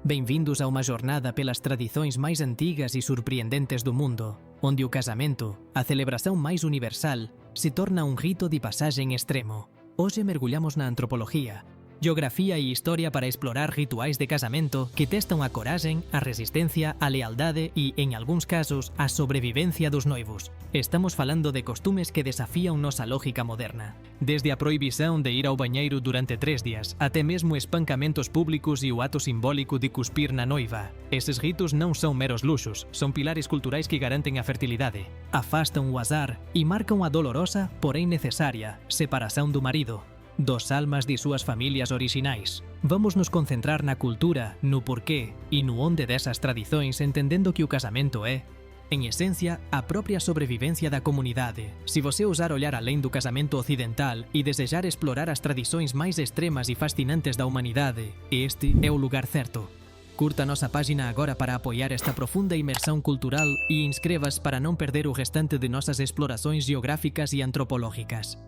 Bem-vindos a uma jornada pelas tradições mais antigas e surpreendentes do mundo, onde o casamento, a celebração mais universal, se torna um rito de passagem extremo. Hoje mergulhamos na antropologia, geografia e história para explorar rituais de casamento que testam a coragem, a resistência, a lealdade e, em alguns casos, a sobrevivência dos noivos. Estamos falando de costumes que desafiam nossa lógica moderna. Desde a proibição de ir ao banheiro durante 3 dias, até mesmo espancamentos públicos e o ato simbólico de cuspir na noiva. Esses ritos não são meros luxos, são pilares culturais que garantem a fertilidade, afastam o azar e marcam a dolorosa, porém necessária, separação do marido dos almas de suas famílias originais. Vamos nos concentrar na cultura, no porquê e no onde dessas tradições, entendendo que o casamento é, em essência, a própria sobrevivência da comunidade. Se você ousar olhar além do casamento ocidental e desejar explorar as tradições mais extremas e fascinantes da humanidade, este é o lugar certo. Curta nossa página agora para apoiar esta profunda imersão cultural e inscreva-se para não perder o restante de nossas explorações geográficas e antropológicas.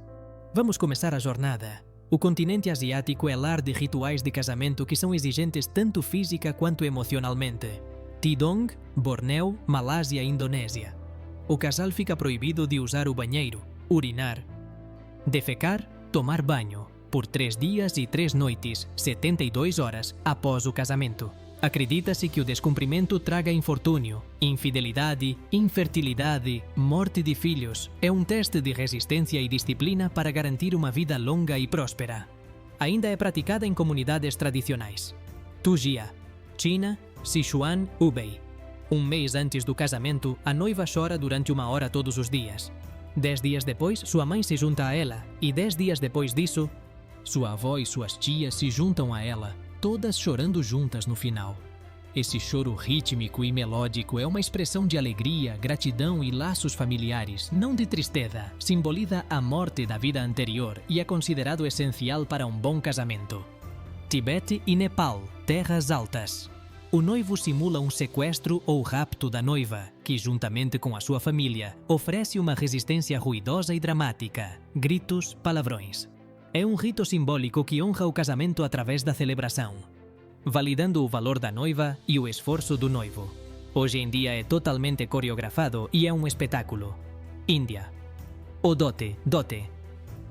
Vamos começar a jornada. O continente asiático é lar de rituais de casamento que são exigentes tanto física quanto emocionalmente. Tidong, Bornéu, Malásia e Indonésia. O casal fica proibido de usar o banheiro, urinar, defecar, tomar banho, por 3 dias e 3 noites, 72 horas após o casamento. Acredita-se que o descumprimento traga infortúnio, infidelidade, infertilidade, morte de filhos. É um teste de resistência e disciplina para garantir uma vida longa e próspera. Ainda é praticada em comunidades tradicionais. Tujia, China, Sichuan, Hubei. Um mês antes do casamento, a noiva chora durante 1 hora todos os dias. 10 dias depois, sua mãe se junta a ela, e 10 dias depois disso, sua avó e suas tias se juntam a ela, todas chorando juntas no final. Esse choro rítmico e melódico é uma expressão de alegria, gratidão e laços familiares, não de tristeza. Simboliza a morte da vida anterior e é considerado essencial para um bom casamento. Tibete e Nepal, terras altas. O noivo simula um sequestro ou rapto da noiva, que, juntamente com a sua família, oferece uma resistência ruidosa e dramática, gritos, palavrões. É um rito simbólico que honra o casamento através da celebração, validando o valor da noiva e o esforço do noivo. Hoje em dia é totalmente coreografado e é um espetáculo. Índia. O dote.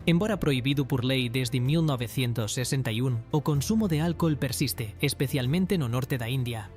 Embora proibido por lei desde 1961, o consumo de álcool persiste, especialmente no norte da Índia,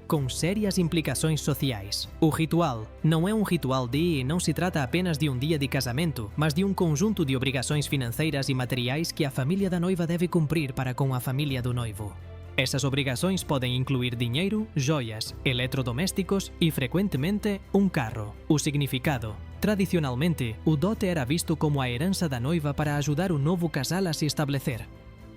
com sérias implicações sociais. O ritual não é um ritual e não se trata apenas de um dia de casamento, mas de um conjunto de obrigações financeiras e materiais que a família da noiva deve cumprir para com a família do noivo. Essas obrigações podem incluir dinheiro, joias, eletrodomésticos e, frequentemente, um carro. O significado. Tradicionalmente, o dote era visto como a herança da noiva para ajudar o novo casal a se estabelecer.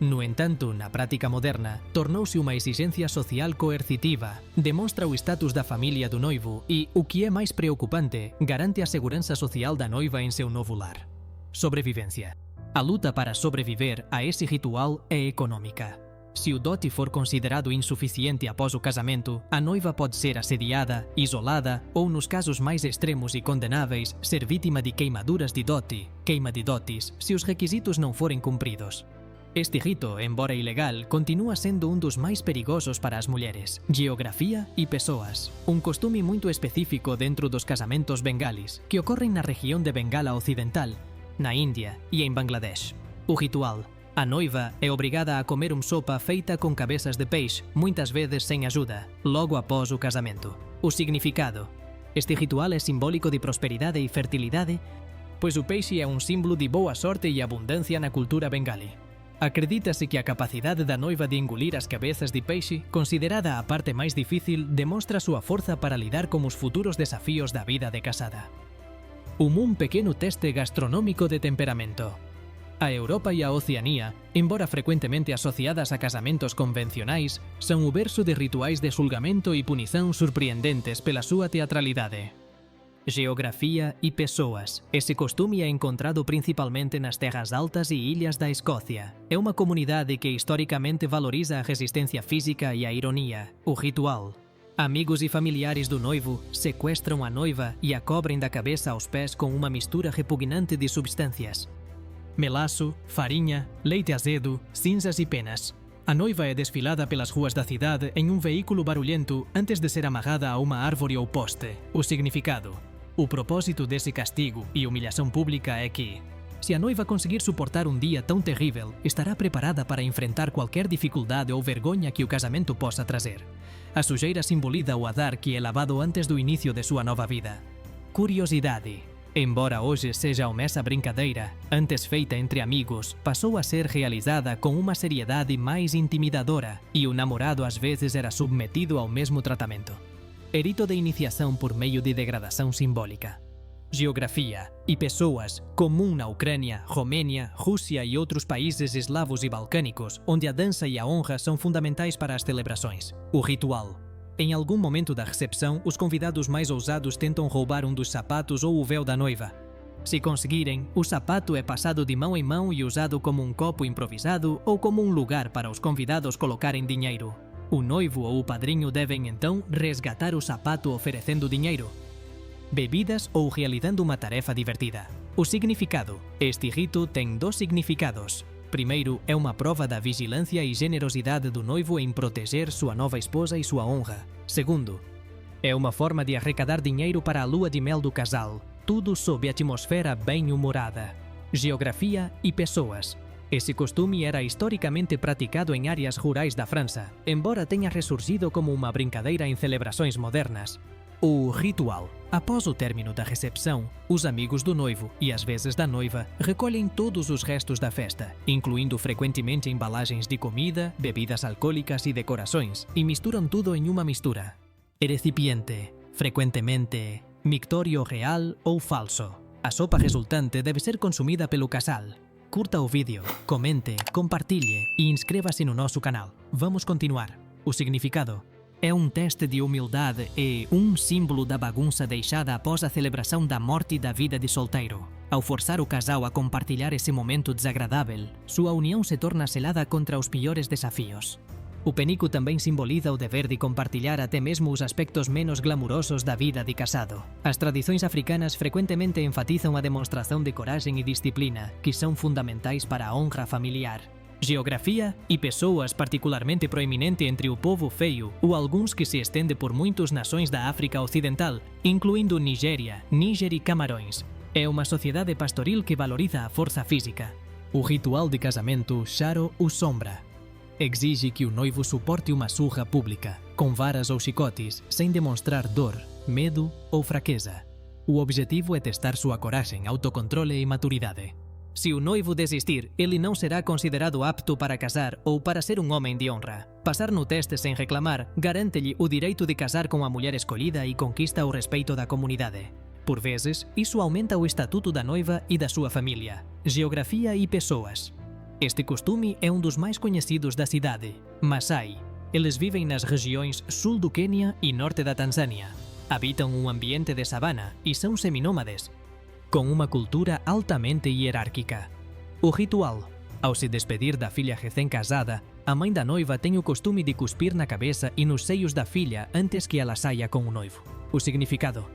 No entanto, na prática moderna, tornou-se uma exigência social coercitiva, demonstra o status da família do noivo e, o que é mais preocupante, garante a segurança social da noiva em seu novo lar. Sobrevivência. A luta para sobreviver a esse ritual é econômica. Se o dote for considerado insuficiente após o casamento, a noiva pode ser assediada, isolada ou, nos casos mais extremos e condenáveis, ser vítima de queimaduras de dote, queima de dotes, se os requisitos não forem cumpridos. Este rito, embora ilegal, continua sendo um dos mais perigosos para as mulheres. Geografia e pessoas. Um costume muito específico dentro dos casamentos bengalis, que ocorrem na região de Bengala Ocidental, na Índia e em Bangladesh. O ritual. A noiva é obrigada a comer uma sopa feita com cabeças de peixe, muitas vezes sem ajuda, logo após o casamento. O significado. Este ritual é simbólico de prosperidade e fertilidade, pois o peixe é um símbolo de boa sorte e abundância na cultura bengali. Acredita-se que a capacidade da noiva de engolir as cabeças de peixe, considerada a parte mais difícil, demonstra sua força para lidar com os futuros desafios da vida de casada. Um pequeno teste gastronômico de temperamento. A Europa e a Oceania, embora frequentemente associadas a casamentos convencionais, são o berço de rituais de julgamento e punição surpreendentes pela sua teatralidade. Geografia e pessoas. Esse costume é encontrado principalmente nas terras altas e ilhas da Escócia. É uma comunidade que historicamente valoriza a resistência física e a ironia, o ritual. Amigos e familiares do noivo sequestram a noiva e a cobrem da cabeça aos pés com uma mistura repugnante de substâncias: melaço, farinha, leite azedo, cinzas e penas. A noiva é desfilada pelas ruas da cidade em um veículo barulhento antes de ser amarrada a uma árvore ou poste. O significado. O propósito desse castigo e humilhação pública é que, se a noiva conseguir suportar um dia tão terrível, estará preparada para enfrentar qualquer dificuldade ou vergonha que o casamento possa trazer. A sujeira simboliza o azar que é lavado antes do início de sua nova vida. Curiosidade. Embora hoje seja uma essa brincadeira, antes feita entre amigos, passou a ser realizada com uma seriedade mais intimidadora e o namorado às vezes era submetido ao mesmo tratamento. É rito de iniciação por meio de degradação simbólica. Geografia e pessoas, comum na Ucrânia, Romênia, Rússia e outros países eslavos e balcânicos, onde a dança e a honra são fundamentais para as celebrações. O ritual. Em algum momento da recepção, os convidados mais ousados tentam roubar um dos sapatos ou o véu da noiva. Se conseguirem, o sapato é passado de mão em mão e usado como um copo improvisado ou como um lugar para os convidados colocarem dinheiro. O noivo ou o padrinho devem então resgatar o sapato oferecendo dinheiro, bebidas ou realizando uma tarefa divertida. O significado. Este rito tem 2 significados. Primeiro, é uma prova da vigilância e generosidade do noivo em proteger sua nova esposa e sua honra. Segundo, é uma forma de arrecadar dinheiro para a lua de mel do casal, tudo sob atmosfera bem-humorada. Geografia e pessoas. Esse costume era historicamente praticado em áreas rurais da França, embora tenha ressurgido como uma brincadeira em celebrações modernas. O ritual. Após o término da recepção, os amigos do noivo e às vezes da noiva recolhem todos os restos da festa, incluindo frequentemente embalagens de comida, bebidas alcoólicas e decorações, e misturam tudo em uma mistura. Recipiente. Frequentemente, mictório real ou falso. A sopa resultante deve ser consumida pelo casal. Curta o vídeo, comente, compartilhe e inscreva-se no nosso canal. Vamos continuar. O significado. É um teste de humildade e um símbolo da bagunça deixada após a celebração da morte e da vida de solteiro. Ao forçar o casal a compartilhar esse momento desagradável, sua união se torna selada contra os piores desafios. O penico também simboliza o dever de compartilhar até mesmo os aspectos menos glamurosos da vida de casado. As tradições africanas frequentemente enfatizam a demonstração de coragem e disciplina, que são fundamentais para a honra familiar. Geografia e pessoas particularmente proeminente entre o povo feio ou alguns que se estende por muitas nações da África Ocidental, incluindo Nigéria, Níger e Camarões. É uma sociedade pastoril que valoriza a força física. O ritual de casamento Charo ou Sombra exige que o noivo suporte uma surra pública, com varas ou chicotes, sem demonstrar dor, medo ou fraqueza. O objetivo é testar sua coragem, autocontrole e maturidade. Se o noivo desistir, ele não será considerado apto para casar ou para ser um homem de honra. Passar no teste sem reclamar garante-lhe o direito de casar com a mulher escolhida e conquista o respeito da comunidade. Por vezes, isso aumenta o estatuto da noiva e da sua família. Geografia e pessoas. Este costume é um dos mais conhecidos da cidade, Maasai. Eles vivem nas regiões sul do Quênia e norte da Tanzânia. Habitam um ambiente de savana e são seminômades, com uma cultura altamente hierárquica. O ritual. Ao se despedir da filha recém-casada, a mãe da noiva tem o costume de cuspir na cabeça e nos seios da filha antes que ela saia com o noivo. O significado.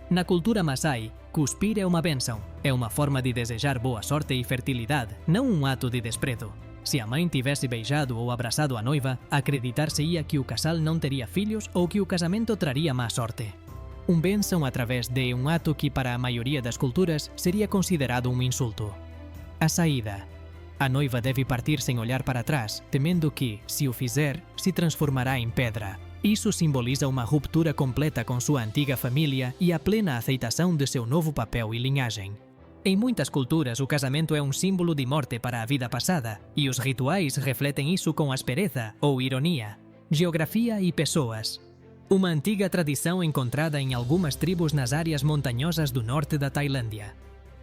Na cultura Maasai, cuspir é uma bênção. É uma forma de desejar boa sorte e fertilidade, não um ato de desprezo. Se a mãe tivesse beijado ou abraçado a noiva, acreditar-se-ia que o casal não teria filhos ou que o casamento traria má sorte. Um bênção através de um ato que para a maioria das culturas seria considerado um insulto. A saída. A noiva deve partir sem olhar para trás, temendo que, se o fizer, se transformará em pedra. Isso simboliza uma ruptura completa com sua antiga família e a plena aceitação de seu novo papel e linhagem. Em muitas culturas, o casamento é um símbolo de morte para a vida passada, e os rituais refletem isso com aspereza ou ironia. Geografia e pessoas. Uma antiga tradição encontrada em algumas tribos nas áreas montanhosas do norte da Tailândia.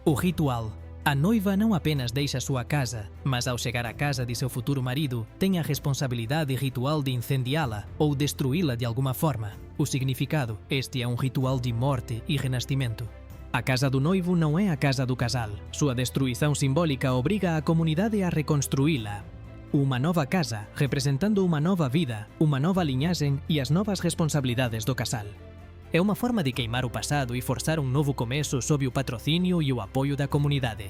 O ritual. A noiva não apenas deixa sua casa, mas ao chegar à casa de seu futuro marido, tem a responsabilidade ritual de incendiá-la ou destruí-la de alguma forma. O significado. Este é um ritual de morte e renascimento. A casa do noivo não é a casa do casal. Sua destruição simbólica obriga a comunidade a reconstruí-la. Uma nova casa, representando uma nova vida, uma nova linhagem e as novas responsabilidades do casal. É uma forma de queimar o passado e forçar um novo começo sob o patrocínio e o apoio da comunidade.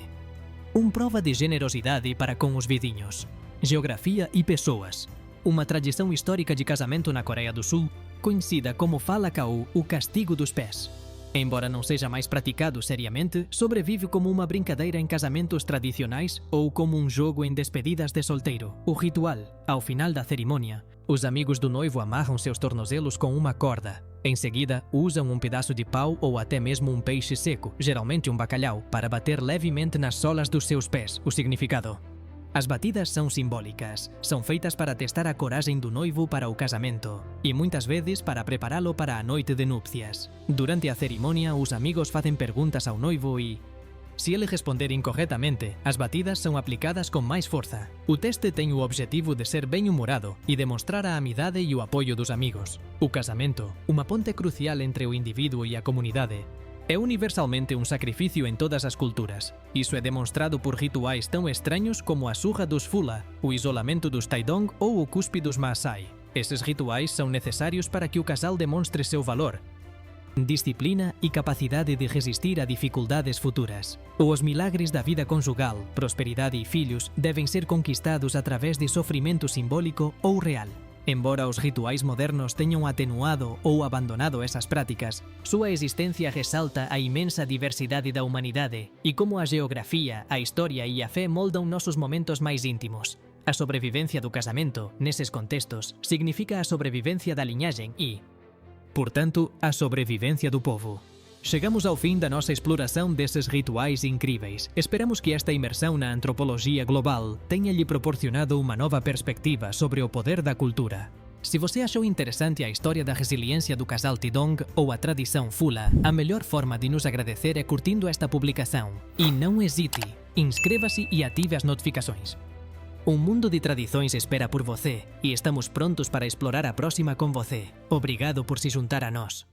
Uma prova de generosidade para com os vizinhos. geografia e pessoas. Uma tradição histórica de casamento na Coreia do Sul, conhecida como Falakau, o castigo dos pés. Embora não seja mais praticado seriamente, sobrevive como uma brincadeira em casamentos tradicionais ou como um jogo em despedidas de solteiro. O ritual, ao final da cerimônia, os amigos do noivo amarram seus tornozelos com uma corda. Em seguida, usam um pedaço de pau ou até mesmo um peixe seco, geralmente um bacalhau, para bater levemente nas solas dos seus pés. O significado: as batidas são simbólicas, são feitas para testar a coragem do noivo para o casamento e muitas vezes para prepará-lo para a noite de núpcias. Durante a cerimônia, os amigos fazem perguntas ao noivo e, se ele responder incorretamente, as batidas são aplicadas com mais força. O teste tem o objetivo de ser bem-humorado e demonstrar a amizade e o apoio dos amigos. O casamento, uma ponte crucial entre o indivíduo e a comunidade, é universalmente um sacrifício em todas as culturas. Isso é demonstrado por rituais tão estranhos como a surra dos Fula, o isolamento dos Taidong ou o cuspe dos Maasai. Esses rituais são necessários para que o casal demonstre seu valor, disciplina e capacidade de resistir a dificuldades futuras. Os milagres da vida conjugal, prosperidade e filhos devem ser conquistados através de sofrimento simbólico ou real. Embora os rituais modernos tenham atenuado ou abandonado essas práticas, sua existência ressalta a imensa diversidade da humanidade e como a geografia, a história e a fé moldam nossos momentos mais íntimos. A sobrevivência do casamento, nesses contextos, significa a sobrevivência da linhagem e, portanto, a sobrevivência do povo. Chegamos ao fim da nossa exploração desses rituais incríveis. Esperamos que esta imersão na antropologia global tenha lhe proporcionado uma nova perspectiva sobre o poder da cultura. Se você achou interessante a história da resiliência do casal Tidong ou a tradição Fula, a melhor forma de nos agradecer é curtindo esta publicação. E não hesite, inscreva-se e ative as notificações. Um mundo de tradições espera por você e estamos prontos para explorar a próxima com você. Obrigado por se juntar a nós.